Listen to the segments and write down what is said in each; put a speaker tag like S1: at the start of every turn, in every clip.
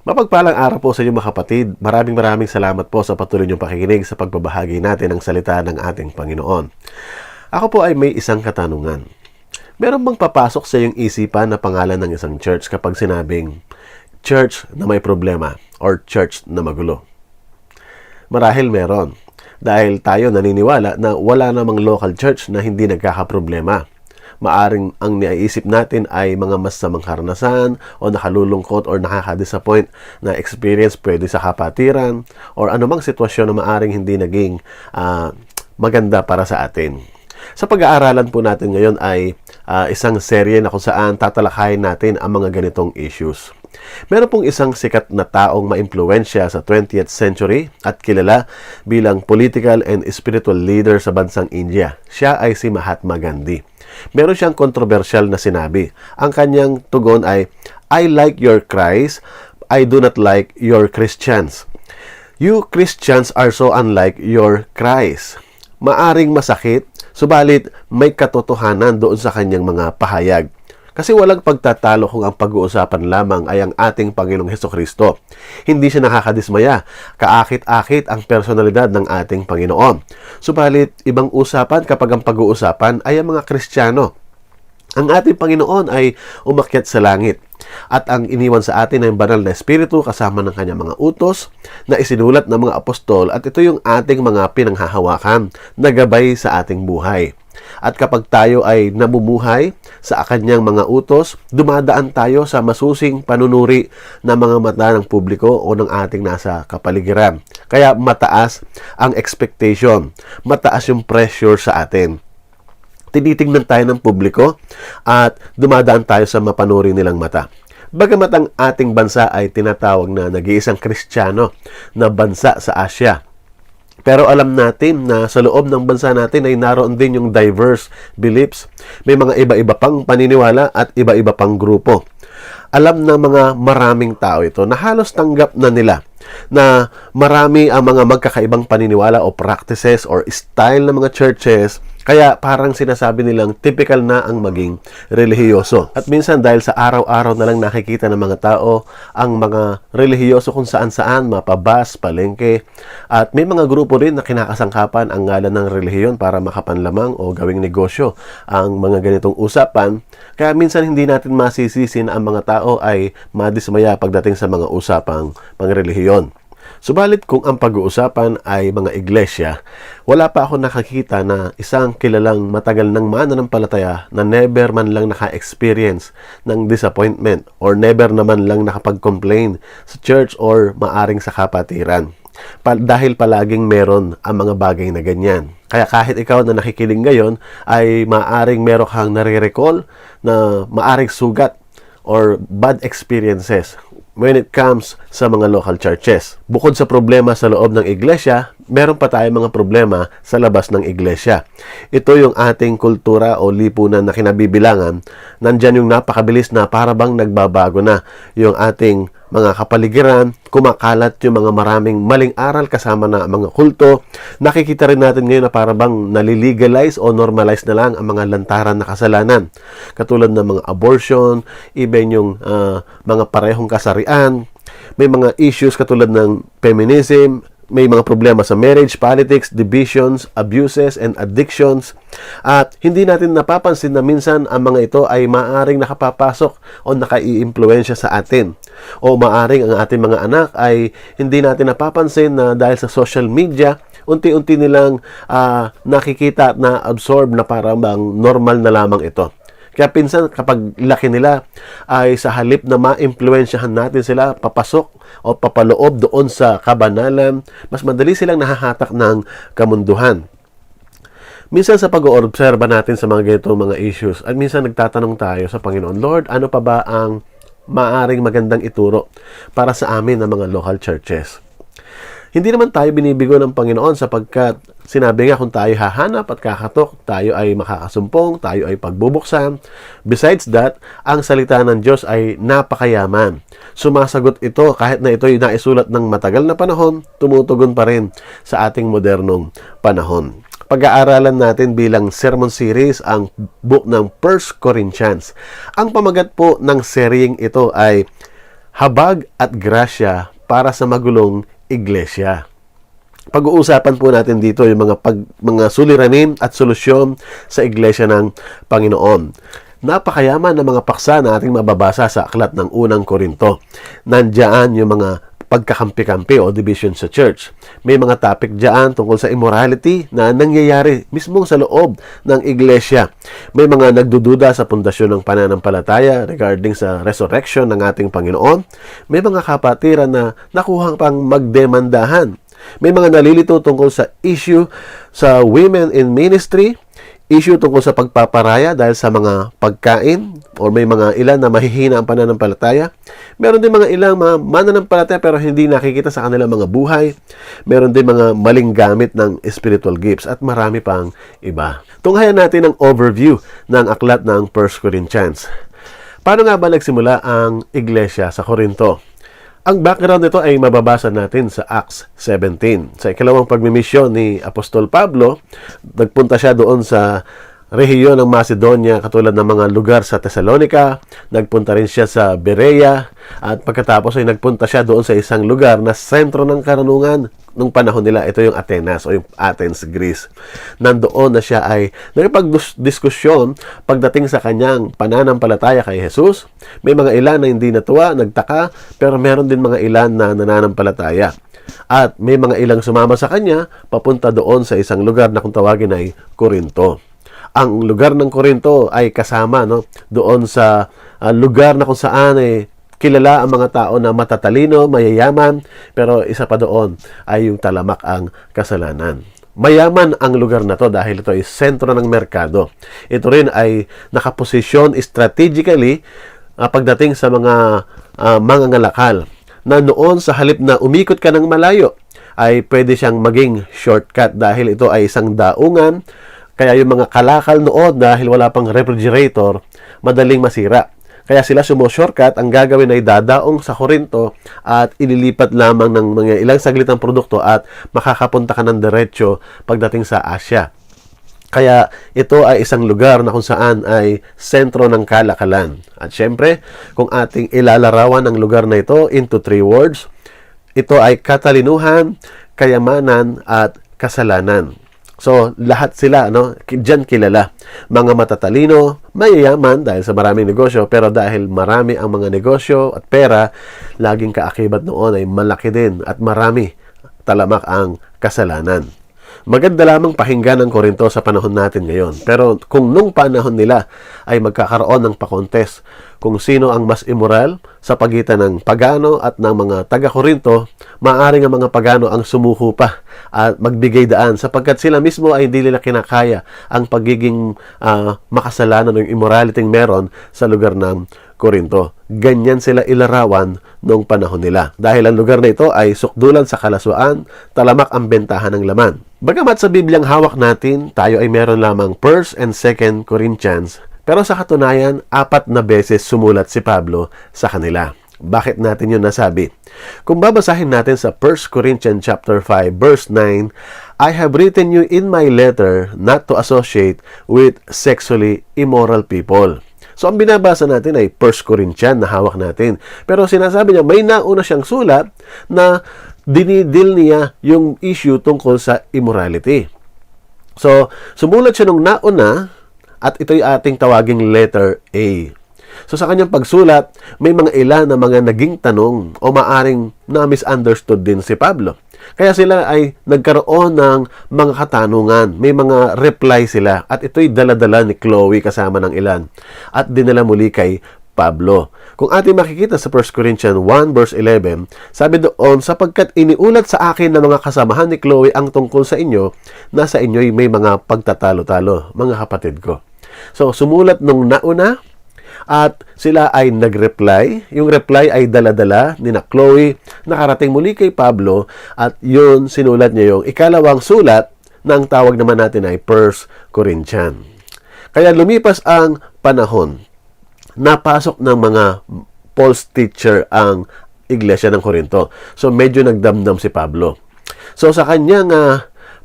S1: Mapagpalang araw po sa inyo mga kapatid. Maraming salamat po sa patuloy niyong pakikinig sa pagbabahagi natin ng salita ng ating Panginoon. Ako po ay may isang katanungan. Meron bang papasok sa iyong isipan na pangalan ng isang church kapag sinabing church na may problema or church na magulo? Marahil meron. Dahil tayo naniniwala na wala namang local church na hindi nagkakaproblema. Maaring ang naiisip natin ay mga masamang karanasan o nakalulungkot or nakaka-disappoint na experience pwede sa kapatiran or anumang sitwasyon na maaring hindi naging maganda para sa atin. Sa pag-aaralan po natin ngayon ay isang serye na kung saan tatalakayin natin ang mga ganitong issues. Meron pong isang sikat na taong maimpluwensya sa 20th century at kilala bilang political and spiritual leader sa bansang India. Siya ay si Mahatma Gandhi. Meron siyang kontrobersyal na sinabi. Ang kanyang tugon ay, I like your Christ, I do not like your Christians. You Christians are so unlike your Christ. Maaring masakit, subalit may katotohanan doon sa kanyang mga pahayag. Kasi walang pagtatalo kung ang pag-uusapan lamang ay ang ating Panginoong Hesukristo. Hindi siya nakakadismaya. Kaakit-akit ang personalidad ng ating Panginoon. Subalit, ibang usapan kapag ang pag-uusapan ay ang mga Kristiyano. Ang ating Panginoon ay umakyat sa langit. At ang iniwan sa atin ay banal na Espiritu kasama ng kanyang mga utos na isinulat ng mga apostol at ito yung ating mga pinanghahawakan na gabay sa ating buhay. At kapag tayo ay namumuhay sa kanyang mga utos, dumadaan tayo sa masusing panunuri ng mga mata ng publiko o ng ating nasa kapaligiran. Kaya mataas ang expectation, mataas yung pressure sa atin. Tinitingnan tayo ng publiko at dumadaan tayo sa mapanuri nilang mata. Bagamat ang ating bansa ay tinatawag na nag-iisang Kristiyano na bansa sa Asia. Pero alam natin na sa loob ng bansa natin ay naroon din yung diverse beliefs. May mga iba-iba pang paniniwala at iba-iba pang grupo. Alam ng mga maraming tao ito na halos tanggap na nila na marami ang mga magkakaibang paniniwala o practices or style ng mga churches. Kaya parang sinasabi nilang typical na ang maging relihiyoso. At minsan dahil sa araw-araw na lang nakikita ng mga tao ang mga relihiyoso kung saan-saan, mapabas, palengke. At may mga grupo rin na kinakasangkapan ang ngalan ng relihiyon para makapanlamang o gawing negosyo ang mga ganitong usapan. Kaya minsan hindi natin masisisi na ang mga tao ay madismaya pagdating sa mga usapang pangrelihiyon. Subalit kung ang pag-uusapan ay mga iglesia, wala pa ako nakakita na isang kilalang matagal ng mananampalataya na never man lang naka-experience ng disappointment or never naman lang nakapag-complain sa church or maaring sa kapatiran. Dahil palaging meron ang mga bagay na ganyan. Kaya kahit ikaw na nakikinig ngayon ay maaring meron kang nare-recall na maaring sugat or bad experiences when it comes sa mga local churches. Bukod sa problema sa loob ng iglesia, meron pa tayong mga problema sa labas ng iglesia. Ito yung ating kultura o lipunan na kinabibilangan. Nandyan yung napakabilis na parabang nagbabago na yung ating mga kapaligiran, kumakalat yung mga maraming maling aral kasama na mga kulto. Nakikita rin natin ngayon na parabang nalilegalize o normalize na lang ang mga lantaran na kasalanan. Katulad ng mga abortion, even yung mga parehong kasarian. May mga issues katulad ng feminism, may mga problema sa marriage, politics, divisions, abuses, and addictions. At hindi natin napapansin na minsan ang mga ito ay maaring nakapapasok o nakaiimpluwensya sa atin. O maaring ang ating mga anak ay hindi natin napapansin na dahil sa social media, unti-unti nilang nakikita at na-absorb na parang normal na lamang ito. Kaya pinsan kapag laki nila ay sa halip na ma-impluwensyahan natin sila papasok o papaloob doon sa kabanalan, mas madali silang nahahatak ng kamunduhan. Minsan sa pag-oobserba natin sa mga ganitong mga issues at minsan nagtatanong tayo sa Panginoon, Lord, ano pa ba ang maaring magandang ituro para sa amin ng mga local churches? Hindi naman tayo binibigo ng Panginoon sapagkat sinabi nga kung tayo hahanap at kakatok, tayo ay makakasumpong, tayo ay pagbubuksan. Besides that, ang salita ng Diyos ay napakayaman. Sumasagot ito kahit na ito ay naisulat ng matagal na panahon, tumutugon pa rin sa ating modernong panahon. Pag-aaralan natin bilang sermon series ang book ng 1 Corinthians. Ang pamagat po ng seryeng ito ay habag at grasya para sa magulong iglesia. Pag-uusapan po natin dito yung mga suliranin at solusyon sa iglesia ng Panginoon. Napakayaman ng mga paksa na ating mababasa sa aklat ng unang Korinto. Nandiyan yung mga pagkakampi-kampi o division sa church. May mga topic dyan tungkol sa immorality na nangyayari mismo sa loob ng iglesia. May mga nagdududa sa pundasyon ng pananampalataya regarding sa resurrection ng ating Panginoon. May mga kapatiran na nakuhang pang magdemandahan. May mga nalilito tungkol sa issue sa women in ministry, issue tungkol sa pagpaparaya dahil sa mga pagkain, or may mga ilan na mahihina ang pananampalataya. Meron din mga ilang mga mananampalataya pero hindi nakikita sa kanilang mga buhay. Meron din mga maling gamit ng spiritual gifts at marami pang iba. Tunghayan natin ang overview ng aklat ng 1 Corinthians. Paano nga ba nagsimula ang iglesia sa Corinto? Ang background nito ay mababasa natin sa Acts 17. Sa ikalawang pagmimisyon ni Apostol Pablo, nagpunta siya doon sa rehiyon ng Macedonia katulad ng mga lugar sa Thessalonica. Nagpunta rin siya sa Berea at pagkatapos ay nagpunta siya doon sa isang lugar na sentro ng karunungan nung panahon nila. Ito yung Atenas o yung Athens, Greece. Nandoon na siya ay nakipagdiskusyon pagdating sa kanyang pananampalataya kay Jesus. May mga ilan na hindi natuwa, nagtaka, pero meron din mga ilan na nananampalataya. At may mga ilang sumama sa kanya papunta doon sa isang lugar na kung tawagin ay Corinto. Ang lugar ng Corinto ay kasama doon sa lugar na kung saan kilala ang mga tao na matatalino, mayayaman, pero isa pa doon ay yung talamak ang kasalanan. Mayaman ang lugar na to dahil ito ay sentro ng merkado. Ito rin ay nakaposisyon strategically pagdating sa mga mangangalakal na noon sa halip na umikot ka ng malayo ay pwede siyang maging shortcut dahil ito ay isang daungan. Kaya yung mga kalakal noon dahil wala pang refrigerator, madaling masira. Kaya sila sumo-shortcut, ang gagawin ay dadaong sa Corinto at ililipat lamang ng mga ilang saglit ng produkto at makakapunta ka ng diretsyo pagdating sa Asia. Kaya ito ay isang lugar na kung saan ay sentro ng kalakalan. At syempre, kung ating ilalarawan ang lugar na ito into 3 words, ito ay katalinuhan, kayamanan at kasalanan. So, lahat sila, diyan kilala. Mga matatalino, mayayaman dahil sa maraming negosyo, pero dahil marami ang mga negosyo at pera, laging kaakibat noon ay malaki din at marami talamak ang kasalanan. Maganda lamang pakinggan ang Korinto sa panahon natin ngayon. Pero kung nung panahon nila ay magkakaroon ng pakontes kung sino ang mas immoral sa pagitan ng pagano at ng mga taga-Korinto, maaaring ang mga pagano ang sumuko pa at magbigay daan sapagkat sila mismo ay hindi nila kinakaya ang pagiging makasalanan ng immorality meron sa lugar ng Korinto. Ganyan sila ilarawan noong panahon nila. Dahil ang lugar na ito ay sukdulan sa kalaswaan, talamak ang bentahan ng laman. Bagamat sa Bibliang hawak natin, tayo ay meron lamang 1 and 2 Corinthians, pero sa katunayan, 4 na beses sumulat si Pablo sa kanila. Bakit natin yun nasabi? Kung babasahin natin sa 1 Corinthians chapter 5 verse 9, I have written you in my letter not to associate with sexually immoral people. So, ang binabasa natin ay 1 Corinthians na hawak natin. Pero sinasabi niya, may nauna siyang sulat na dinidil niya yung issue tungkol sa immorality. So, sumulat siya nung nauna at ito'y ating tawaging letter A. So, sa kanyang pagsulat, may mga ilan na mga naging tanong o maaring na-misunderstood din si Pablo. Kaya sila ay nagkaroon ng mga katanungan. May mga reply sila. At ito'y dala-dala ni Chloe kasama ng ilan. At dinala muli kay Pablo. Kung ating makikita sa 1 Corinthians 1 verse 11, sabi doon, sapagkat iniulat sa akin ng mga kasamahan ni Chloe ang tungkol sa inyo, na sa inyo'y may mga pagtatalo-talo, mga kapatid ko. So, sumulat nung nauna, at sila ay nag-reply. Yung reply ay dala-dala ni na Chloe, nakarating muli kay Pablo, at yun sinulat niya yung ikalawang sulat na ang tawag naman natin ay 1 Corinthians. Kaya lumipas ang panahon, napasok ng mga false teacher ang iglesia ng Corinto. So medyo nagdamdam si Pablo. So sa kanyang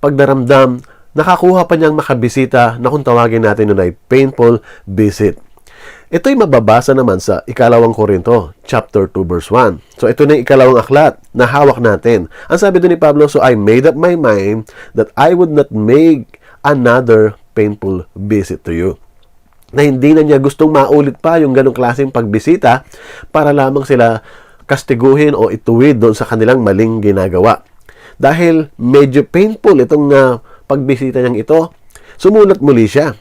S1: pagdaramdam, nakakuha pa niyang makabisita na kung tawagin natin nun ay painful visit. Ito'y mababasa naman sa ikalawang Korinto, chapter 2, verse 1. So ito na yung ikalawang aklat na hawak natin. Ang sabi doon ni Pablo, so I made up my mind that I would not make another painful visit to you. Na hindi na niya gustong maulit pa yung ganong klaseng pagbisita para lamang sila kastiguhin o ituwid doon sa kanilang maling ginagawa. Dahil medyo painful itong pagbisita niyang ito, sumulat muli siya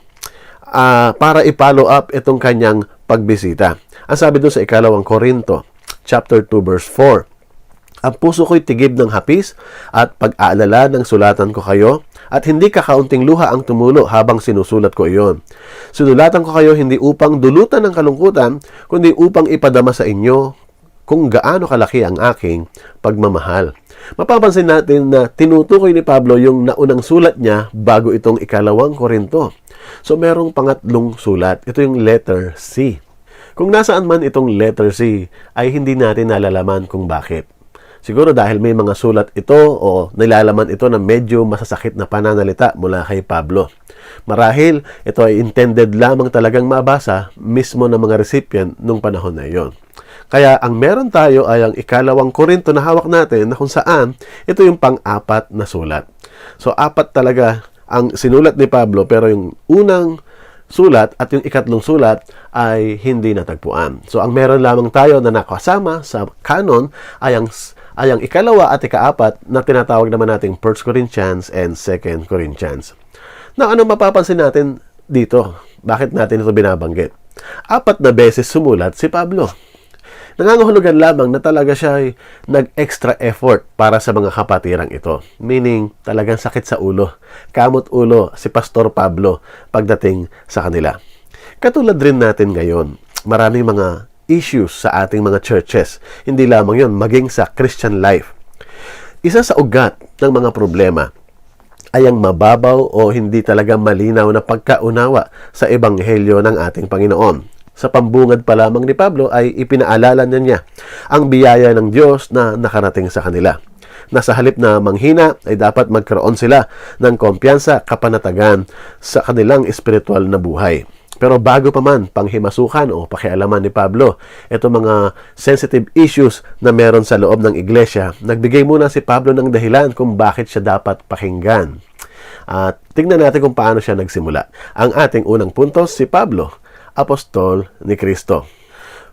S1: para i-follow up itong kanyang pagbisita. Ang sabi doon sa ikalawang Korinto, chapter 2, verse 4, ang puso ko'y tigib ng hapis at pag-aalala ng sulatan ko kayo, at hindi kakaunting luha ang tumulo habang sinusulat ko iyon. Sinulatan ko kayo hindi upang dulutan ng kalungkutan, kundi upang ipadama sa inyo kung gaano kalaki ang aking pagmamahal. Mapapansin natin na tinutukoy ni Pablo yung naunang sulat niya bago itong ikalawang Korinto. So merong pangatlong sulat. Ito yung letter C. Kung nasaan man itong letter C, ay hindi natin nalalaman kung bakit. Siguro dahil may mga sulat ito o nilalaman ito na medyo masasakit na pananalita mula kay Pablo. Marahil ito ay intended lamang talagang mabasa mismo ng mga recipient nung panahon na iyon. Kaya ang meron tayo ay ang ikalawang Korinto na hawak natin na kung saan ito yung pang-apat na sulat. So apat talaga ang sinulat ni Pablo pero yung unang sulat at yung ikatlong sulat ay hindi natagpuan. So ang meron lamang tayo na nakasama sa canon ay ang ikalawa at ikaapat na tinatawag naman nating 1 Corinthians and 2 Corinthians. Now, ano mapapansin natin dito? Bakit natin ito binabanggit? 4 na beses sumulat si Pablo. Nangangahulugan lamang na talaga siya ay nag-extra effort para sa mga kapatirang ito. Meaning, talagang sakit sa ulo. Kamot ulo si Pastor Pablo pagdating sa kanila. Katulad rin natin ngayon, maraming mga issues sa ating mga churches. Hindi lamang yon, maging sa Christian life. Isa sa ugat ng mga problema ay ang mababaw o hindi talaga malinaw na pagkaunawa sa ebanghelyo ng ating Panginoon. Sa pambungad pa lamang ni Pablo ay ipinaalala niya ang biyaya ng Diyos na nakarating sa kanila. Na sa halip na manghina ay dapat magkaroon sila ng kumpiyansa, kapanatagan sa kanilang espiritual na buhay. Pero bago pa man panghimasukan o pakialaman ni Pablo, ito mga sensitive issues na meron sa loob ng iglesia, nagbigay muna si Pablo ng dahilan kung bakit siya dapat pakinggan. At tingnan natin kung paano siya nagsimula. Ang ating unang punto, si Pablo, apostol ni Kristo.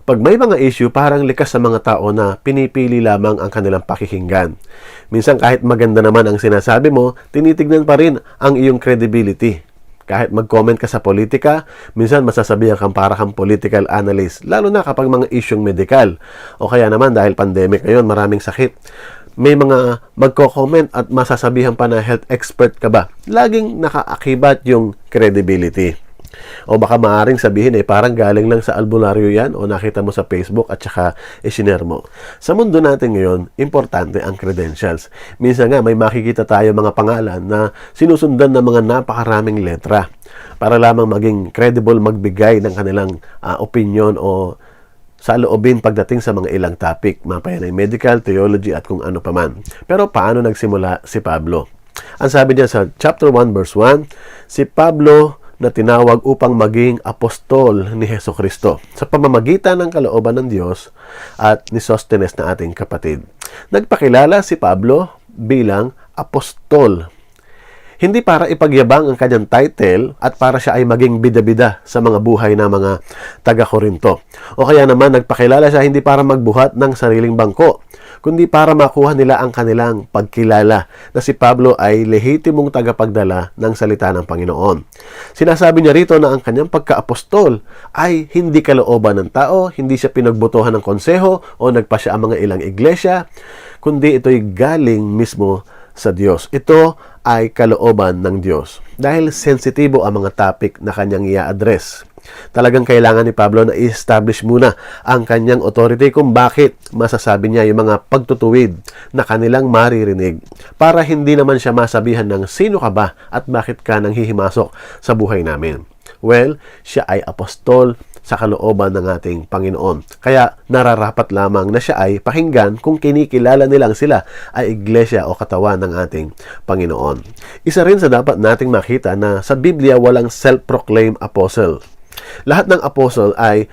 S1: Pag may mga issue, parang likas sa mga tao na pinipili lamang ang kanilang pakikinggan. Minsan kahit maganda naman ang sinasabi mo, tinitignan pa rin ang iyong credibility. Kahit mag-comment ka sa politika, minsan masasabihan kang para kang political analyst, lalo na kapag mga isyong medical. O kaya naman dahil pandemic ngayon, maraming sakit. May mga magko-comment at masasabihan pa na health expert ka ba. Laging nakaakibat yung credibility. O baka maaaring sabihin parang galing lang sa albularyo yan o nakita mo sa Facebook at saka isinare mo. Sa mundo natin ngayon, importante ang credentials. Minsan nga may makikita tayo mga pangalan na sinusundan ng mga napakaraming letra para lamang maging credible magbigay ng kanilang opinion o saloobin pagdating sa mga ilang topic, mapayan ay medical, theology at kung ano paman. Pero paano nagsimula si Pablo? Ang sabi niya sa chapter 1 verse 1, si Pablo na tinawag upang maging apostol ni Hesukristo sa pamamagitan ng kalooban ng Diyos at ni Sostenes na ating kapatid. Nagpakilala si Pablo bilang apostol. Hindi para ipagyabang ang kanyang title at para siya ay maging bida-bida sa mga buhay ng mga taga-Korinto. O kaya naman nagpakilala siya hindi para magbuhat ng sariling bangko, kundi para makuha nila ang kanilang pagkilala na si Pablo ay lehitimong tagapagdala ng salita ng Panginoon. Sinasabi niya rito na ang kanyang pagka-apostol ay hindi kalooban ng tao, hindi siya pinagbotohan ng konseho o nagpasya ang mga ilang iglesia, kundi ito'y galing mismo sa Diyos. Ito ay kalooban ng Diyos. Dahil sensitibo ang mga topic na kanyang i-address. Talagang kailangan ni Pablo na i-establish muna ang kanyang authority kung bakit masasabi niya yung mga pagtutuwid na kanilang maririnig para hindi naman siya masabihan ng sino ka ba at bakit ka nang hihimasok sa buhay namin. Well, siya ay apostol sa kalooban ng ating Panginoon. Kaya nararapat lamang na siya ay pakinggan kung kinikilala nilang sila ay iglesia o katawan ng ating Panginoon. Isa rin sa dapat nating makita na sa Biblia walang self-proclaimed apostle. Lahat ng apostle ay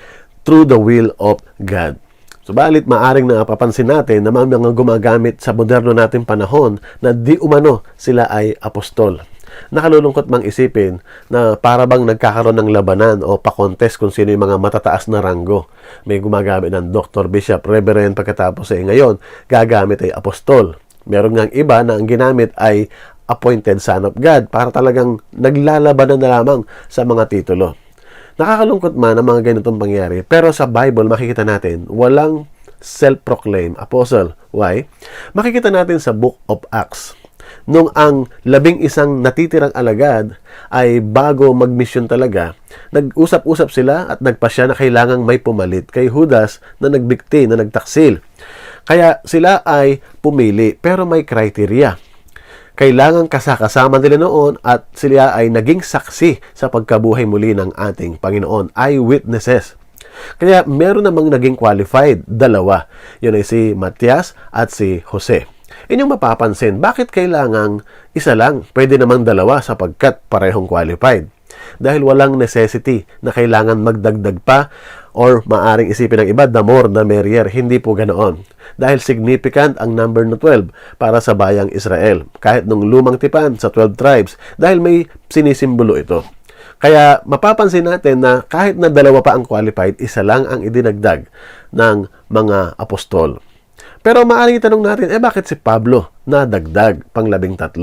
S1: through the will of God. Subalit, maaring napapansin natin na mga gumagamit sa moderno nating panahon na di umano sila ay apostol. Nakalulungkot mang isipin na para bang nagkakaroon ng labanan o pa-contest kung sino yung mga matataas na ranggo. May gumagamit ng Dr. Bishop, Reverend, pagkatapos ngayon, gagamit ay apostol. Meron ngang iba na ang ginamit ay appointed son of God para talagang naglalabanan na lamang sa mga titulo. Nakakalungkot man ang mga ganitong pangyayari, pero sa Bible makikita natin walang self-proclaimed apostle. Why? Makikita natin sa Book of Acts. Nung ang 11 natitirang alagad ay bago mag-mission talaga, nag-usap-usap sila at nagpasya na kailangang may pumalit kay Judas na nagbikti, na nagtaksil. Kaya sila ay pumili, pero may criteria. Kailangan kasama nila noon at sila ay naging saksi sa pagkabuhay muli ng ating Panginoon. Eyewitnesses. Kaya meron namang naging qualified, dalawa. Yun ay si Matias at si Jose. Inyong mapapansin, bakit kailangang isa lang? Pwede namang dalawa sapagkat parehong qualified. Dahil walang necessity na kailangan magdagdag pa or maaring isipin ng iba, the more the merrier. Hindi po ganoon. Dahil significant ang number na 12 para sa bayang Israel. Kahit nung lumang tipan sa 12 tribes, dahil may sinisimbolo ito. Kaya mapapansin natin na kahit na dalawa pa ang qualified, isa lang ang idinagdag ng mga apostol. Pero maaaring tanong natin, bakit si Pablo nadagdag pang 13?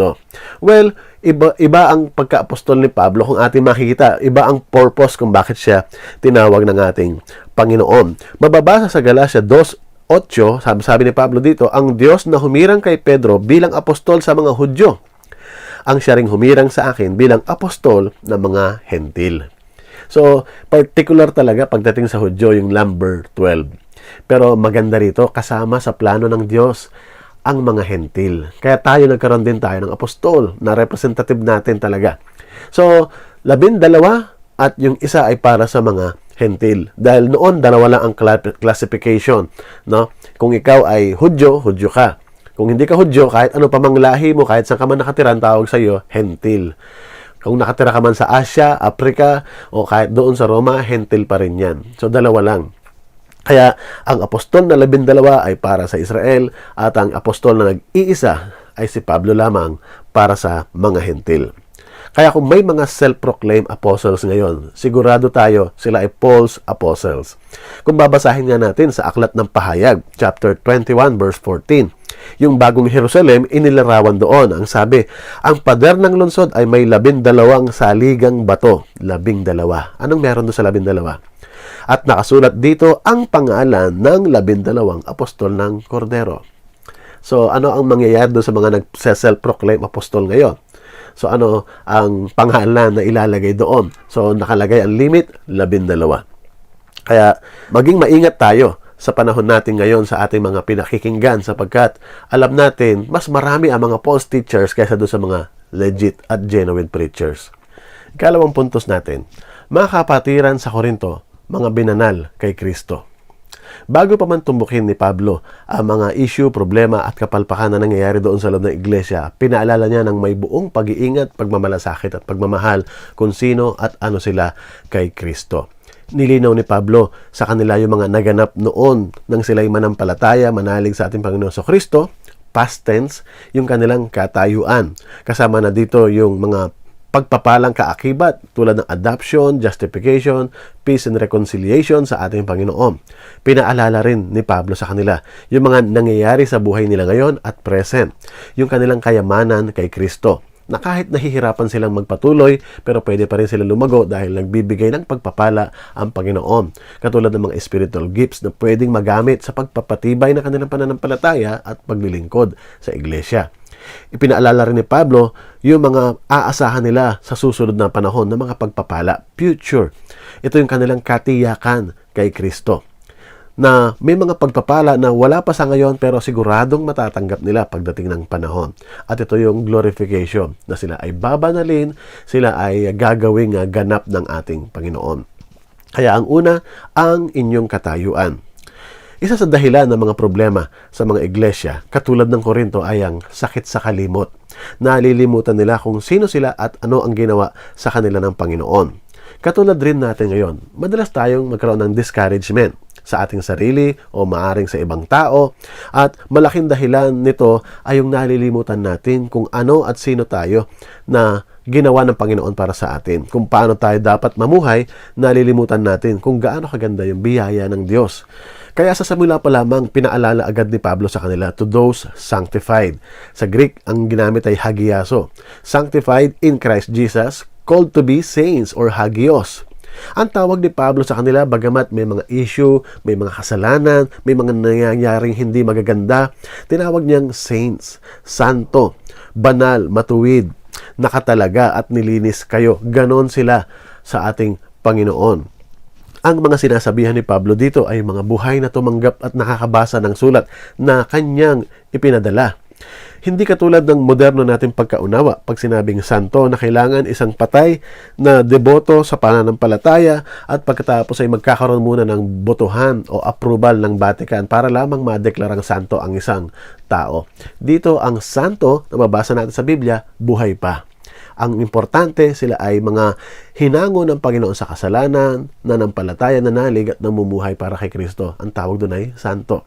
S1: Well, iba ang pagka-apostol ni Pablo kung ating makikita. Iba ang purpose kung bakit siya tinawag ng ating Panginoon. Mababasa sa Galatia 2:8, sabi ni Pablo dito, ang Diyos na humirang kay Pedro bilang apostol sa mga Hudyo, ang siya ring humirang sa akin bilang apostol ng mga Hentil. So, particular talaga pagdating sa Hudyo yung number 12. Pero maganda rito, kasama sa plano ng Diyos ang mga Hentil. Kaya tayo nagkaroon din tayo ng apostol na representative natin talaga. So, 12 at yung isa ay para sa mga Hentil. Dahil noon, dalawa lang ang classification. No? Kung ikaw ay Hudyo, Hudyo ka. Kung hindi ka Hudyo, kahit ano pa mang lahi mo, kahit saan ka man nakatira, ang tawag sa iyo, Hentil. Kung nakatira ka man sa Asia, Africa, o kahit doon sa Roma, Hentil pa rin yan. So, dalawa lang. Kaya, ang apostol na 12 ay para sa Israel at ang apostol na nag-iisa ay si Pablo lamang para sa mga Hentil. Kaya kung may mga self-proclaimed apostles ngayon, sigurado tayo sila ay false apostles. Kung babasahin nga natin sa Aklat ng Pahayag, chapter 21, verse 14, yung bagong Jerusalem, inilarawan doon. Ang sabi, ang pader ng lungsod ay may 12 saligang bato. 12. Anong meron doon sa 12? At nakasulat dito ang pangalan ng 12 apostol ng Kordero. So, ano ang mangyayari doon sa mga nag-self-proclaim apostol ngayon? So, ano ang pangalan na ilalagay doon? So, nakalagay ang limit, 12. Kaya, maging maingat tayo sa panahon natin ngayon sa ating mga pinakikinggan sapagkat alam natin, mas marami ang mga false teachers kaysa doon sa mga legit at genuine preachers. Ikalawang puntos natin, mga kapatiran sa Korinto, mga binanal kay Kristo. Bago pa man tumbukin ni Pablo ang mga issue, problema at kapalpakan na nangyayari doon sa loob ng iglesia, pinaalala niya ng may buong pag-iingat, pagmamalasakit at pagmamahal kung sino at ano sila kay Kristo. Nilinaw ni Pablo sa kanila yung mga naganap noon nang sila'y manampalataya, manalig sa ating Panginoon sa Kristo, past tense, yung kanilang katayuan. Kasama na dito yung mga pagpapalang kaakibat tulad ng adoption, justification, peace and reconciliation sa ating Panginoon. Pinaalala rin ni Pablo sa kanila yung mga nangyayari sa buhay nila ngayon at present, yung kanilang kayamanan kay Kristo, na kahit nahihirapan silang magpatuloy, pero pwede pa rin sila lumago dahil nagbibigay ng pagpapala ang Panginoon. Katulad ng mga spiritual gifts na pwedeng magamit sa pagpapatibay ng kanilang pananampalataya at paglilingkod sa iglesia. Ipinaalala rin ni Pablo yung mga aasahan nila sa susunod na panahon ng mga pagpapala, future. Ito yung kanilang katiyakan kay Kristo, na may mga pagpapala na wala pa sa ngayon pero siguradong matatanggap nila pagdating ng panahon. At ito yung glorification, na sila ay babanalin, sila ay gagawing ganap ng ating Panginoon. Kaya ang una, ang inyong katayuan. Isa sa dahilan ng mga problema sa mga iglesia, katulad ng Korinto, ay ang sakit sa kalimot. Nalilimutan nila kung sino sila at ano ang ginawa sa kanila ng Panginoon. Katulad rin natin ngayon, madalas tayong magkaroon ng discouragement sa ating sarili o maaring sa ibang tao, at malaking dahilan nito ay yung nalilimutan natin kung ano at sino tayo na ginawa ng Panginoon para sa atin. Kung paano tayo dapat mamuhay, nalilimutan natin kung gaano kaganda yung biyaya ng Diyos. Kaya sa simula pa lamang, pinaalala agad ni Pablo sa kanila, to those sanctified. Sa Greek, ang ginamit ay hagiaso. Sanctified in Christ Jesus, called to be saints or hagios. Ang tawag ni Pablo sa kanila, bagamat may mga issue, may mga kasalanan, may mga nangyayaring hindi magaganda, tinawag niyang saints, santo, banal, matuwid, nakatalaga at nilinis kayo. Ganon sila sa ating Panginoon. Ang mga sinasabihan ni Pablo dito ay mga buhay na tumanggap at nakakabasa ng sulat na kanyang ipinadala. Hindi katulad ng moderno nating pagkaunawa pag sinabing santo na kailangan isang patay na deboto sa pananampalataya at pagkatapos ay magkakaroon muna ng botohan o approval ng Vatican para lamang madeklarang santo ang isang tao. Dito ang santo na mabasa natin sa Biblia, buhay pa. Ang importante, sila ay mga hinango ng Panginoon sa kasalanan, nanampalataya, nanalig at namumuhay para kay Kristo. Ang tawag doon ay santo.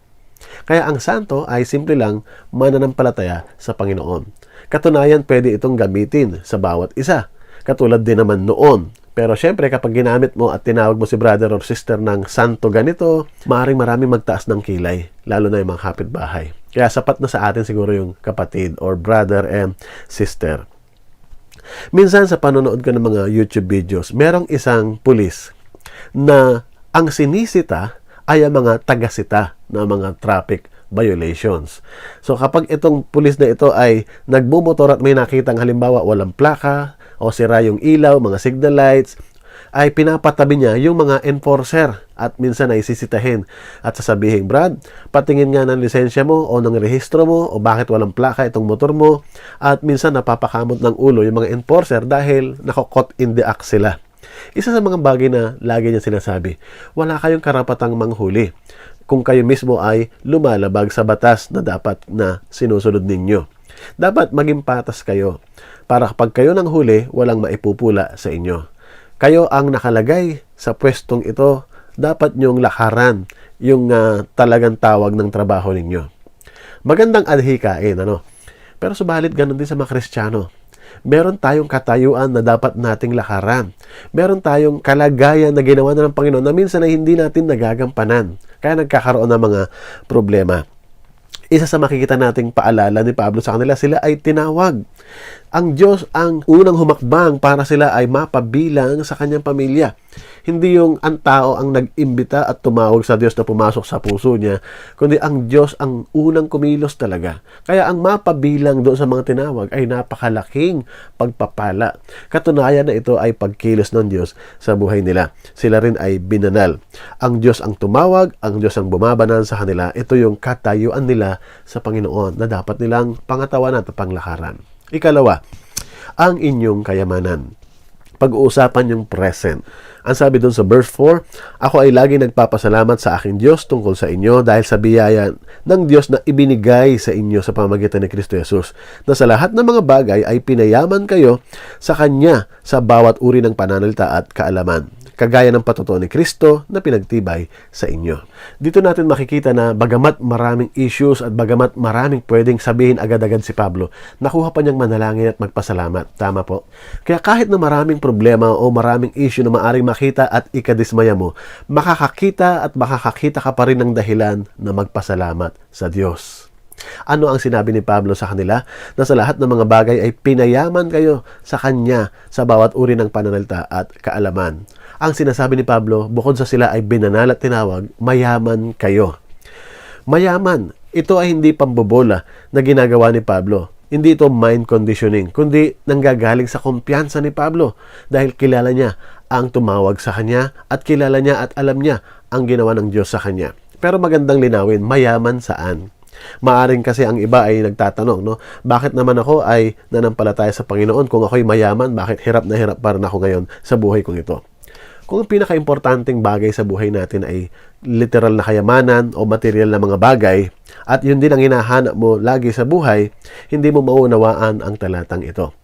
S1: Kaya ang santo ay simple lang mananampalataya sa Panginoon. Katunayan, pwede itong gamitin sa bawat isa. Katulad din naman noon. Pero syempre, kapag ginamit mo at tinawag mo si brother or sister ng santo ganito, maraming magtaas ng kilay, lalo na yung mga kapitbahay. Kaya sapat na sa atin siguro yung kapatid or brother and sister. Minsan sa panonood ko ng mga YouTube videos, merong isang pulis na ang sinisita ay ang mga tagasita na mga traffic violations. So kapag itong pulis na ito ay nagbumotor at may nakitang halimbawa walang plaka o sira yung ilaw, mga signal lights, ay pinapatabi niya yung mga enforcer at minsan ay sisitahin at sasabihin, Brad, patingin nga ng lisensya mo o ng rehistro mo o bakit walang plaka itong motor mo, at minsan napapakamot ng ulo yung mga enforcer dahil nakakot in the act sila. Isa sa mga bagay na lagi niya sinasabi, wala kayong karapatang manghuli kung kayo mismo ay lumalabag sa batas na dapat na sinusunod ninyo. Dapat maging patas kayo para kapag kayo nang huli, walang maipupula sa inyo. Kayo ang nakalagay sa pwestong ito, dapat nyong lakaran yung talagang tawag ng trabaho ninyo. Magandang adhikain, ano? Pero subalit ganun din sa mga Kristiyano. Meron tayong katayuan na dapat nating lakaran. Meron tayong kalagayan na ginawa na ng Panginoon na minsan ay hindi natin nagagampanan. Kaya nagkakaroon ng mga problema. Isa sa makikita nating paalala ni Pablo sa kanila, sila ay tinawag. Ang Diyos ang unang humakbang para sila ay mapabilang sa kanyang pamilya. Hindi yung ang tao ang nag-imbita at tumawag sa Diyos na pumasok sa puso niya, kundi ang Diyos ang unang kumilos talaga. Kaya ang mapabilang doon sa mga tinawag ay napakalaking pagpapala. Katunayan na ito ay pagkilos ng Diyos sa buhay nila. Sila rin ay binanal. Ang Diyos ang tumawag, ang Diyos ang bumabanal sa kanila. Ito yung katayuan nila sa Panginoon na dapat nilang pangatawanan at panglakaran. Ikalawa, ang inyong kayamanan. Pag-uusapan yung present. Ang sabi doon sa verse 4, ako ay lagi nagpapasalamat sa aking Diyos tungkol sa inyo dahil sa biyaya ng Diyos na ibinigay sa inyo sa pamamagitan ni Kristo Jesus, na sa lahat ng mga bagay ay pinayaman kayo sa Kanya sa bawat uri ng pananalita at kaalaman, kagaya ng patutuo ni Kristo na pinagtibay sa inyo. Dito natin makikita na bagamat maraming issues at bagamat maraming pwedeng sabihin agad-agad si Pablo, nakuha pa niyang manalangin at magpasalamat. Tama po? Kaya kahit na maraming problema o maraming issue na maaring makita at ikadismaya mo, makakakita ka pa rin ng dahilan na magpasalamat sa Diyos. Ano ang sinabi ni Pablo sa kanila? Na sa lahat ng mga bagay ay pinayaman kayo sa Kanya sa bawat uri ng pananalita at kaalaman. Ang sinasabi ni Pablo, bukod sa sila ay binanal at tinawag, mayaman kayo. Mayaman, ito ay hindi pambobola na ginagawa ni Pablo. Hindi ito mind conditioning, kundi nanggagaling sa kumpiyansa ni Pablo dahil kilala niya ang tumawag sa kanya at kilala niya at alam niya ang ginawa ng Diyos sa kanya. Pero magandang linawin, mayaman saan? Maaring kasi ang iba ay nagtatanong, no? Bakit naman ako ay nanampalataya sa Panginoon kung ako'y mayaman? Bakit hirap na hirap pa rin ako ngayon sa buhay kong ito? Kung ang pinaka-importanting bagay sa buhay natin ay literal na kayamanan o material na mga bagay, at yun din ang hinahanap mo lagi sa buhay, hindi mo maunawaan ang talatang ito.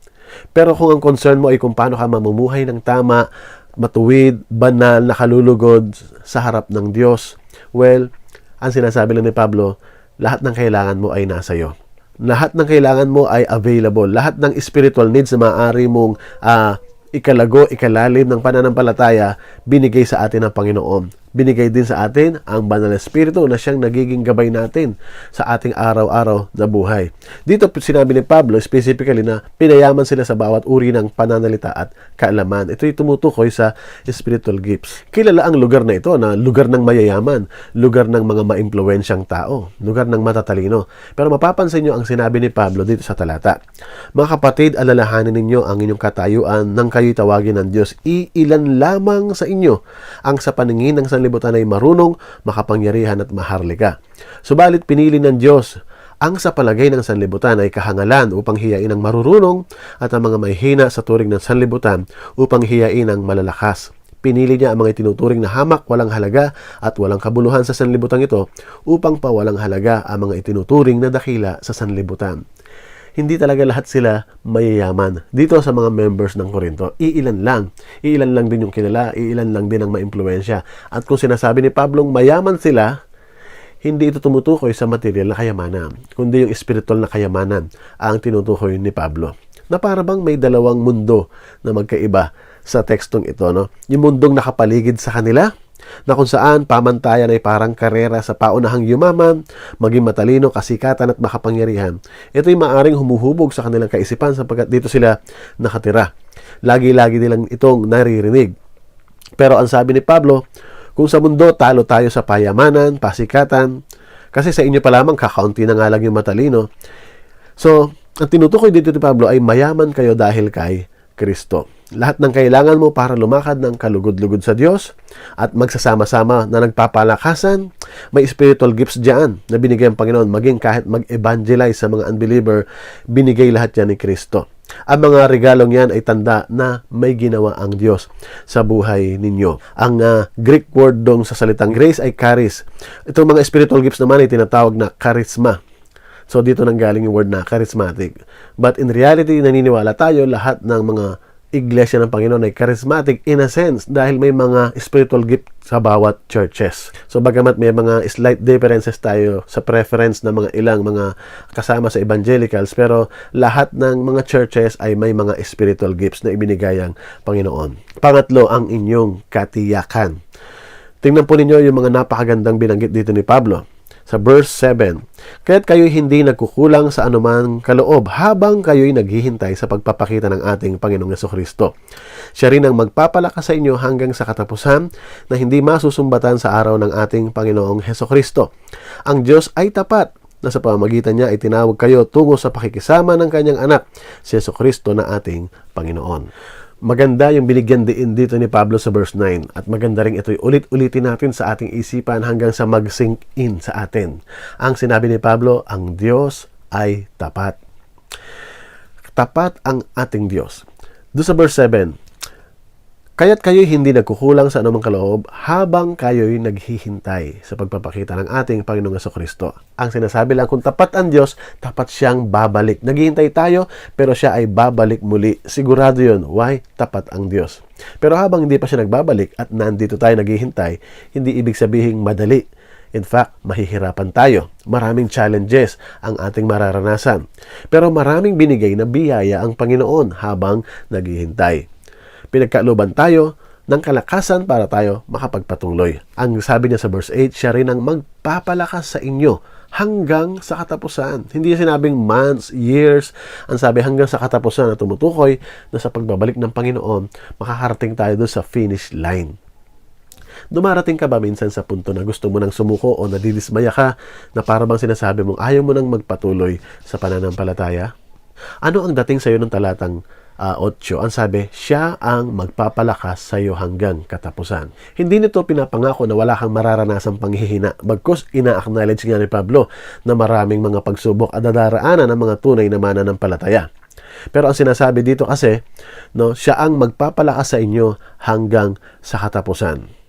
S1: Pero kung ang concern mo ay kung paano ka mamumuhay ng tama, matuwid, banal, nakalulugod sa harap ng Diyos. Well, ang sinasabi lang ni Pablo, lahat ng kailangan mo ay nasa iyo. Lahat ng kailangan mo ay available. Lahat ng spiritual needs na maaari mong ikalago, ikalalim ng pananampalataya, binigay sa atin ng Panginoon. Binigay din sa atin ang Banal na Espiritu na siyang nagiging gabay natin sa ating araw-araw na buhay. Dito sinabi ni Pablo specifically na pinayaman sila sa bawat uri ng pananalita at kaalaman. Ito'y tumutukoy sa spiritual gifts. Kilala ang lugar na ito na lugar ng mayayaman, lugar ng mga maimpluwensyang tao, lugar ng matatalino. Pero mapapansin nyo ang sinabi ni Pablo dito sa talata. Mga kapatid, alalahanin ninyo ang inyong katayuan nang kayo'y tawagin ng Diyos. Iilan lamang sa inyo ang sa paningin ng sanlibutan ay marunong, makapangyarihan at maharlika. Subalit pinili ng Diyos ang sa palagay ng sanlibutan ay kahangalan upang hiyain ang marurunong at ang mga mahihina sa turing ng sanlibutan upang hiyain ang malalakas. Pinili niya ang mga itinuturing na hamak, walang halaga at walang kabuluhan sa sanlibutan ito upang pawalang halaga ang mga itinuturing na dakila sa sanlibutan. Hindi talaga lahat sila mayayaman. Dito sa mga members ng Korinto, iilan lang. Iilan lang din yung kilala, iilan lang din ang maimpluwensya. At kung sinasabi ni Pablong mayaman sila, hindi ito tumutukoy sa material na kayamanan, kundi yung spiritual na kayamanan ang tinutukoy ni Pablo. Na para bang may dalawang mundo na magkaiba sa tekstong ito, no? Yung mundong nakapaligid sa kanila, na kung saan pamantayan ay parang karera sa paunahang yumaman, maging matalino, kasikatan at makapangyarihan. Ito'y maaring humuhubog sa kanilang kaisipan sapagkat dito sila nakatira. Lagi-lagi nilang itong naririnig. Pero ang sabi ni Pablo, kung sa mundo talo tayo sa payamanan, pasikatan, kasi sa inyo pa lamang kakaunti na nga lang yung matalino. So, ang tinutukoy dito ni Pablo ay mayaman kayo dahil kay Kristo. Lahat ng kailangan mo para lumakad ng kalugod-lugod sa Diyos at magsasama-sama na nagpapalakasan, may spiritual gifts dyan na binigay ang Panginoon. Maging kahit mag-evangelize sa mga unbeliever, binigay lahat yan ni Kristo. Ang mga regalong yan ay tanda na may ginawa ang Diyos sa buhay ninyo. Ang Greek word dong sa salitang grace ay charis. Itong mga spiritual gifts naman ay tinatawag na charisma. So dito nang galing yung word na charismatic. But in reality, naniniwala tayo lahat ng mga iglesia ng Panginoon ay charismatic in a sense dahil may mga spiritual gift sa bawat churches. So bagamat may mga slight differences tayo sa preference ng mga ilang mga kasama sa evangelicals, pero lahat ng mga churches ay may mga spiritual gifts na ibinigay ang Panginoon. Pangatlo, ang inyong katiyakan. Tingnan po ninyo yung mga napakagandang binanggit dito ni Pablo. Sa verse 7, kaya't kayo'y hindi nagkukulang sa anumang kaloob habang kayo'y naghihintay sa pagpapakita ng ating Panginoong Jesucristo. Siya rin ang magpapalakas sa inyo hanggang sa katapusan na hindi masusumbatan sa araw ng ating Panginoong Jesucristo. Ang Diyos ay tapat na sa pamamagitan niya ay tinawag kayo tungo sa pakikisama ng kanyang anak, si Jesucristo na ating Panginoon. Maganda yung binigyan din dito ni Pablo sa verse 9 at maganda rin ito'y ulit-ulitin natin sa ating isipan hanggang sa mag-sink in sa atin. Ang sinabi ni Pablo, ang Diyos ay tapat. Tapat ang ating Diyos. Doon sa verse 7, kaya't kayo'y hindi nagkukulang sa anumang kaloob habang kayo'y naghihintay sa pagpapakita ng ating Panginoong Jesucristo. Ang sinasabi lang, kung tapat ang Diyos, tapat siyang babalik. Naghihintay tayo, pero siya ay babalik muli. Sigurado yun. Why? Tapat ang Diyos. Pero habang hindi pa siya nagbabalik at nandito tayo naghihintay, hindi ibig sabihing madali. In fact, mahihirapan tayo. Maraming challenges ang ating mararanasan. Pero maraming binigay na biyaya ang Panginoon habang naghihintay. Pinagkaloban tayo ng kalakasan para tayo makapagpatuloy. Ang sabi niya sa verse 8, siya rin ang magpapalakas sa inyo hanggang sa katapusan. Hindi sinabing months, years. Ang sabi hanggang sa katapusan na tumutukoy na sa pagbabalik ng Panginoon, makakarating tayo doon sa finish line. Dumarating ka ba minsan sa punto na gusto mo nang sumuko o nadidismaya ka na para bang sinasabi mong ayaw mo nang magpatuloy sa pananampalataya? Ano ang dating sa iyo ng talatang 8, ang sabi, siya ang magpapalakas sa iyo hanggang katapusan. Hindi nito pinapangako na wala kang mararanasang panghihina. Bagkus, ina-acknowledge nga ni Pablo na maraming mga pagsubok at dadaraanan ng mga tunay na mananampalataya. Pero ang sinasabi dito kasi, no, siya ang magpapalakas sa inyo hanggang sa katapusan.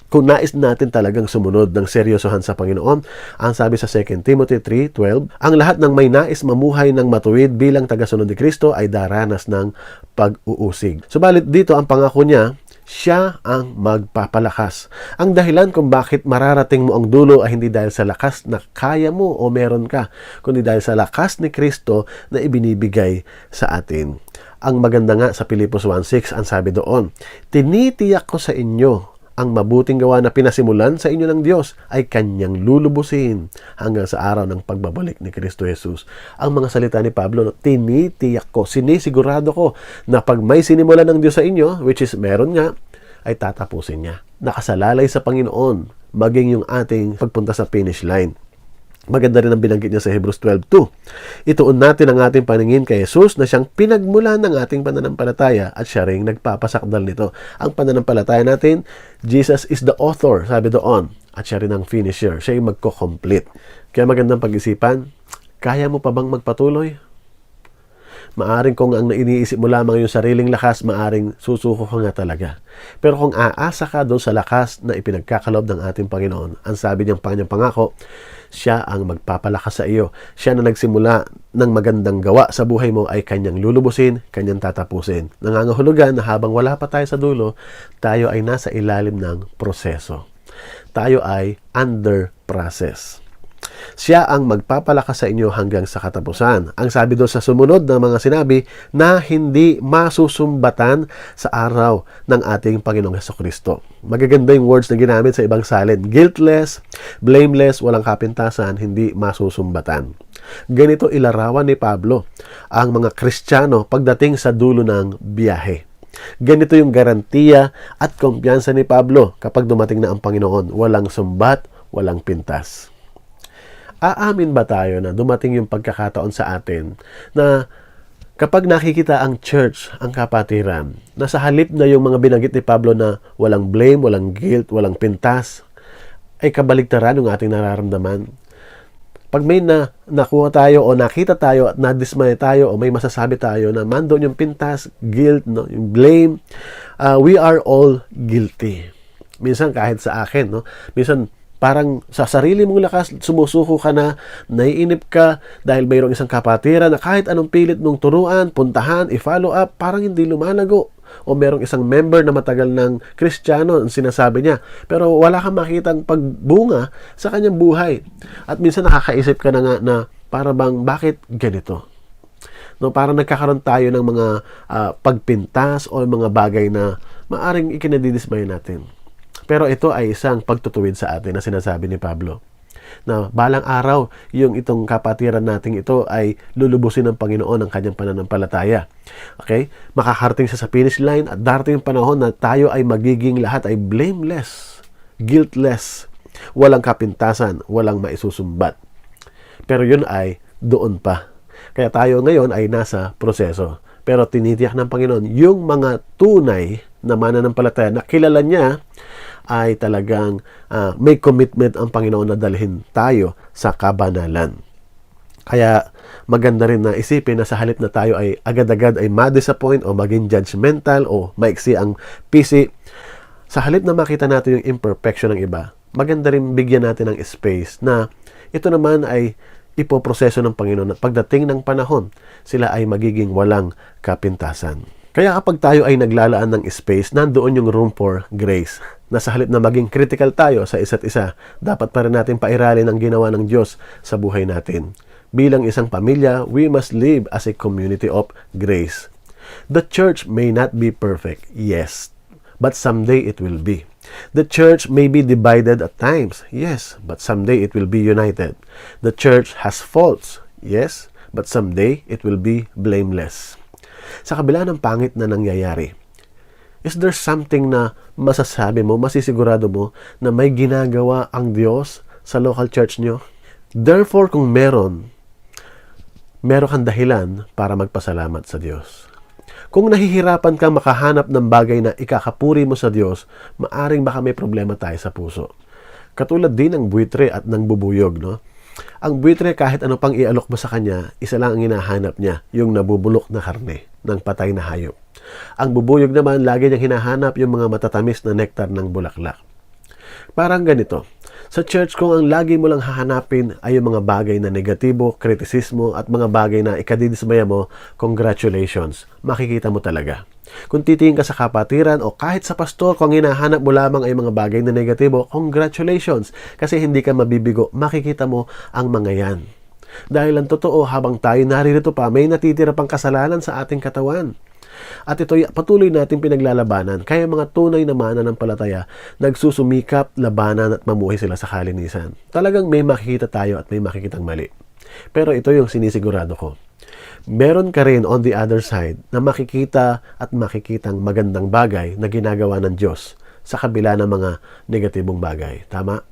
S1: Kung nais natin talagang sumunod ng seryosohan sa Panginoon, ang sabi sa 2 Timothy 3:12, ang lahat ng may nais mamuhay ng matuwid bilang tagasunod ni Kristo ay daranas ng pag-uusig. Subalit dito ang pangako niya, Siya ang magpapalakas. Ang dahilan kung bakit mararating mo ang dulo ay hindi dahil sa lakas na kaya mo o meron ka, kundi dahil sa lakas ni Kristo na ibinibigay sa atin. Ang maganda nga sa Pilipos 1:6, ang sabi doon, tinitiyak ko sa inyo ang mabuting gawa na pinasimulan sa inyo ng Diyos ay Kanyang lulubusin hanggang sa araw ng pagbabalik ni Kristo Jesus. Ang mga salita ni Pablo, tinitiyak ko, sinisigurado ko na pag may sinimulan ng Diyos sa inyo, which is meron nga, ay tatapusin niya. Nakasalalay sa Panginoon, maging yung ating pagpunta sa finish line. Maganda rin ang binanggit niya sa Hebrews 12:2. Ituon natin ang ating paningin kay Jesus na siyang pinagmulan ng ating pananampalataya at siya ring nagpapasakdal nito. Ang pananampalataya natin, Jesus is the author, sabi doon, at siya rin ang finisher. Siya yung magko-complete. Kaya magandang pag-isipan, kaya mo pa bang magpatuloy? Maaring kung ang iniisip mo lamang yung sariling lakas, maaring susuko ka nga talaga. Pero kung aasa ka doon sa lakas na ipinagkakalob ng ating Panginoon, ang sabi niyang kanyang pangako, siya ang magpapalakas sa iyo. Siya na nagsimula ng magandang gawa sa buhay mo ay Kanyang lulubusin, Kanyang tatapusin. Nangangahulugan na habang wala pa tayo sa dulo, tayo ay nasa ilalim ng proseso. Tayo ay under process. Siya ang magpapalakas sa inyo hanggang sa katapusan. Ang sabi doon sa sumunod na mga sinabi na hindi masusumbatan sa araw ng ating Panginoong Hesukristo. Magaganda yung words na ginamit sa ibang salin. Guiltless, blameless, walang kapintasan, hindi masusumbatan. Ganito ilarawan ni Pablo ang mga Kristiyano pagdating sa dulo ng biyahe. Ganito yung garantiya at kumpiyansa ni Pablo kapag dumating na ang Panginoon. Walang sumbat, walang pintas. Aamin ba tayo na dumating yung pagkakataon sa atin na kapag nakikita ang church, ang kapatiran, na sa halip na yung mga binanggit ni Pablo na walang blame, walang guilt, walang pintas, ay kabaligtaran yung ating nararamdaman? Pag may nakuha tayo o nakita tayo at nadismay tayo o may masasabi tayo na mandoon yung pintas, guilt, no, yung blame, we are all guilty. Minsan kahit sa akin, no, minsan parang sa sarili mong lakas, sumusuko ka na, naiinip ka dahil mayroong isang kapatiran na kahit anong pilit mong turuan, puntahan, i-follow up, parang hindi lumalago. O merong isang member na matagal ng Kristiyano, ang sinasabi niya, pero wala kang makitang pagbunga sa kanyang buhay. At minsan nakakaisip ka na nga na para bang bakit ganito? No, parang nagkakaroon tayo ng mga pagpintas o mga bagay na maaring ikinadidismay natin. Pero ito ay isang pagtutuwid sa atin na sinasabi ni Pablo. Na balang araw, yung itong kapatiran nating ito ay lulubusin ng Panginoon ang kanyang pananampalataya. Okay? Makakarating siya sa finish line at darating yung panahon na tayo ay magiging lahat ay blameless, guiltless, walang kapintasan, walang maisusumbat. Pero yun ay doon pa. Kaya tayo ngayon ay nasa proseso. Pero tinitiyak ng Panginoon, yung mga tunay na mananampalataya na kilala niya, ay talagang may commitment ang Panginoon na dalhin tayo sa kabanalan. Kaya maganda rin na isipin na sa halip na tayo ay agad-agad ay ma-disappoint o maging judgmental o maiksi ang pisi, sa halip na makita natin yung imperfection ng iba, maganda rin bigyan natin ng space na ito naman ay ipoproseso ng Panginoon at pagdating ng panahon, sila ay magiging walang kapintasan. Kaya kapag tayo ay naglalaan ng space, nandoon yung room for grace. Na sa halip na maging critical tayo sa isa't isa, dapat pa rin natin pairalin ang ginawa ng Diyos sa buhay natin. Bilang isang pamilya, we must live as a community of grace. The church may not be perfect, yes, but someday it will be. The church may be divided at times, yes, but someday it will be united. The church has faults, yes, but someday it will be blameless. Sa kabila ng pangit na nangyayari, is there something na masasabi mo, masisigurado mo na may ginagawa ang Diyos sa local church nyo? Therefore, kung meron kang dahilan para magpasalamat sa Diyos. Kung nahihirapan kang makahanap ng bagay na ikakapuri mo sa Diyos, maaring baka may problema tayo sa puso. Katulad din ng buitre at ng bubuyog, no? Ang buitre, kahit ano pang ialok mo sa kanya, isa lang ang hinahanap niya, yung nabubulok na karne ng patay na hayop. Ang bubuyog naman, lagi niyang hinahanap yung mga matatamis na nektar ng bulaklak. Parang ganito, Sa church, kung ang lagi mo lang hahanapin ay yung mga bagay na negatibo, kritisismo, at mga bagay na ikadidismaya mo, congratulations, makikita mo talaga. Kung titingin ka sa kapatiran o kahit sa pastor, kung hinahanap mo lamang ay mga bagay na negatibo, congratulations, kasi hindi ka mabibigo, makikita mo ang mga yan. Dahil ang totoo, habang tayo naririto pa, may natitira pang kasalanan sa ating katawan. At ito'y patuloy natin pinaglalabanan. Kaya mga tunay na mananampalataya, nagsusumikap, labanan at mamuhay sila sa kalinisan. Talagang may makikita tayo at may makikitang mali. Pero ito yung sinisigurado ko. Meron ka rin on the other side na makikita at makikitang magandang bagay na ginagawa ng Diyos sa kabila ng mga negatibong bagay. Tama?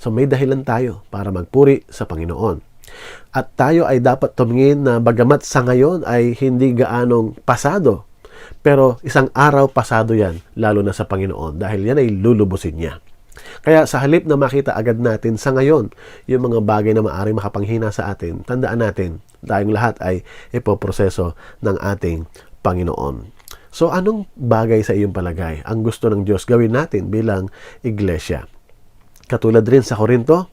S1: So may dahilan tayo para magpuri sa Panginoon. At tayo ay dapat tumingin na bagamat sa ngayon ay hindi gaanong pasado, pero isang araw pasado yan, lalo na sa Panginoon, dahil yan ay lulubusin niya. Kaya sa halip na makita agad natin sa ngayon yung mga bagay na maaaring makapanghina sa atin, tandaan natin, tayong lahat ay ipoproseso ng ating Panginoon. So anong bagay sa iyong palagay ang gusto ng Diyos gawin natin bilang iglesia? Katulad rin sa Korinto,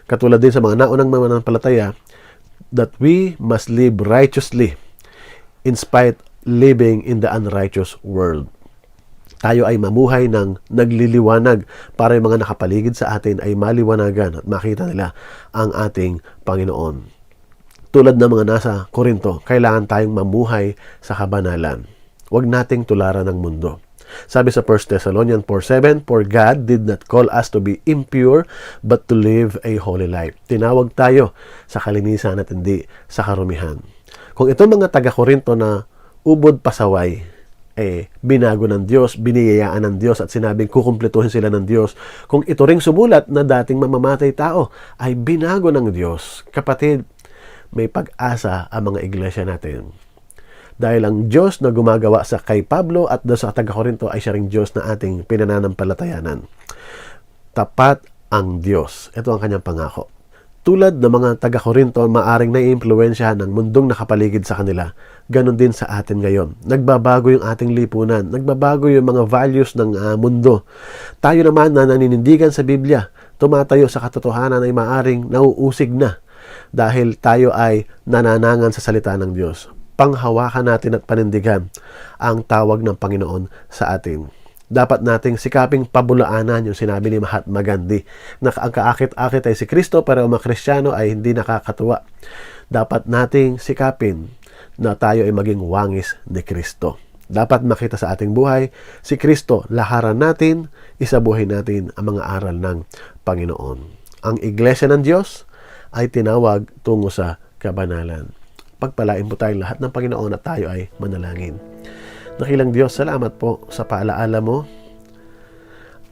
S1: katulad din sa mga naunang mananampalataya, that we must live righteously in spite living in the unrighteous world. Tayo ay mamuhay ng nagliliwanag para yung mga nakapaligid sa atin ay maliwanagan at makita nila ang ating Panginoon. Tulad ng mga nasa Korinto, kailangan tayong mamuhay sa kabanalan. Huwag nating tularan ng mundo. Sabi sa 1 Thessalonians 4:7, "For God did not call us to be impure, but to live a holy life." Tinawag tayo sa kalinisan at hindi sa karumihan. Kung itong mga taga-Korinto na ubod pasaway, binago ng Diyos, biniyayaan ng Diyos at sinabing kukumpletuhin sila ng Diyos. Kung ito ring sumulat na dating mamamatay tao ay binago ng Diyos, kapatid, may pag-asa ang mga iglesia natin. Dahil ang Diyos na gumagawa sa kay Pablo at sa taga-Korinto ay siya ring Diyos na ating pinananampalatayanan. Tapat ang Diyos. Ito ang kanyang pangako. Tulad ng mga taga-Korinto, maaring naiimpluwensyahan ng mundong nakapaligid sa kanila. Ganon din sa atin ngayon. Nagbabago yung ating lipunan. Nagbabago yung mga values ng mundo. Tayo naman na naninindigan sa Biblia, tumatayo sa katotohanan ay maaring nauusig na dahil tayo ay nananangan sa salita ng Diyos. Panghawakan natin at panindigan ang tawag ng Panginoon sa atin. Dapat nating sikaping pabulaanan yung sinabi ni Mahatma Gandhi na ang kaakit-akit ay si Kristo pero ang mga Kristiyano ay hindi nakakatuwa. Dapat nating sikapin na tayo ay maging wangis ni Kristo. Dapat makita sa ating buhay si Kristo, laharan natin, isabuhin natin ang mga aral ng Panginoon. Ang Iglesia ng Diyos ay tinawag tungo sa kabanalan. Pagpalain po tayong lahat ng Panginoon at tayo ay manalangin. Dakilang Diyos, salamat po sa paalaala mo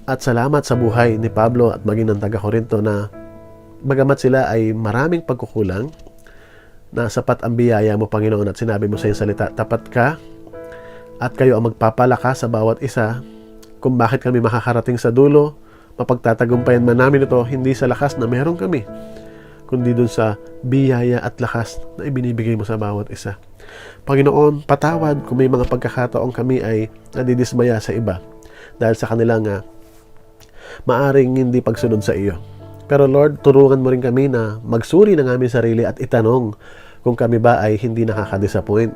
S1: at salamat sa buhay ni Pablo at maging ng taga-Korinto na bagamat sila ay maraming pagkukulang, na sapat ang biyaya mo, Panginoon, at sinabi mo sa iyong salita, tapat ka at kayo ang magpapalakas sa bawat isa kung bakit kami makakarating sa dulo. Mapagtatagumpayan man namin ito hindi sa lakas na meron kami, kundi dun sa biyaya at lakas na ibinibigay mo sa bawat isa. Panginoon, patawad kung may mga pagkakataong kami ay nadidismaya sa iba dahil sa kanilang maaring hindi pagsunod sa iyo. Pero Lord, turuan mo rin kami na magsuri ng aming sarili at itanong kung kami ba ay hindi nakaka-disappoint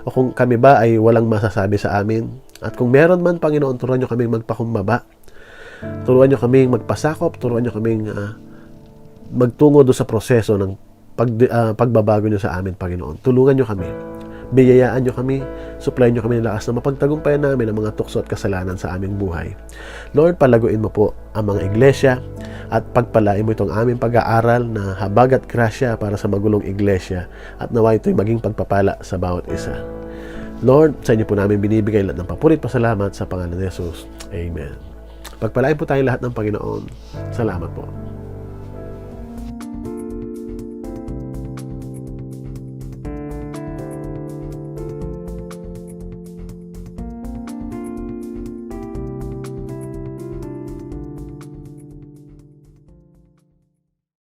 S1: o kung kami ba ay walang masasabi sa amin. At kung meron man, Panginoon, turuan nyo kaming magpakumbaba. Turuan nyo kaming magpasakop. Turuan nyo kaming magtungo doon sa proseso ng pagbabago nyo sa amin, Panginoon. Tulungan nyo kami. Biyayaan nyo kami. Supply nyo kami ng lakas na mapagtagumpayan namin ang mga tukso at kasalanan sa aming buhay. Lord, palaguin mo po ang mga iglesia at pagpalain mo itong aming pag-aaral na habag at grasya para sa magulong iglesia at nawa ito'y maging pagpapala sa bawat isa. Lord, sa inyo po namin binibigay lahat ng papurit pasalamat sa pangalan ni Jesus. Amen. Pagpalain po tayo lahat ng Panginoon. Salamat po.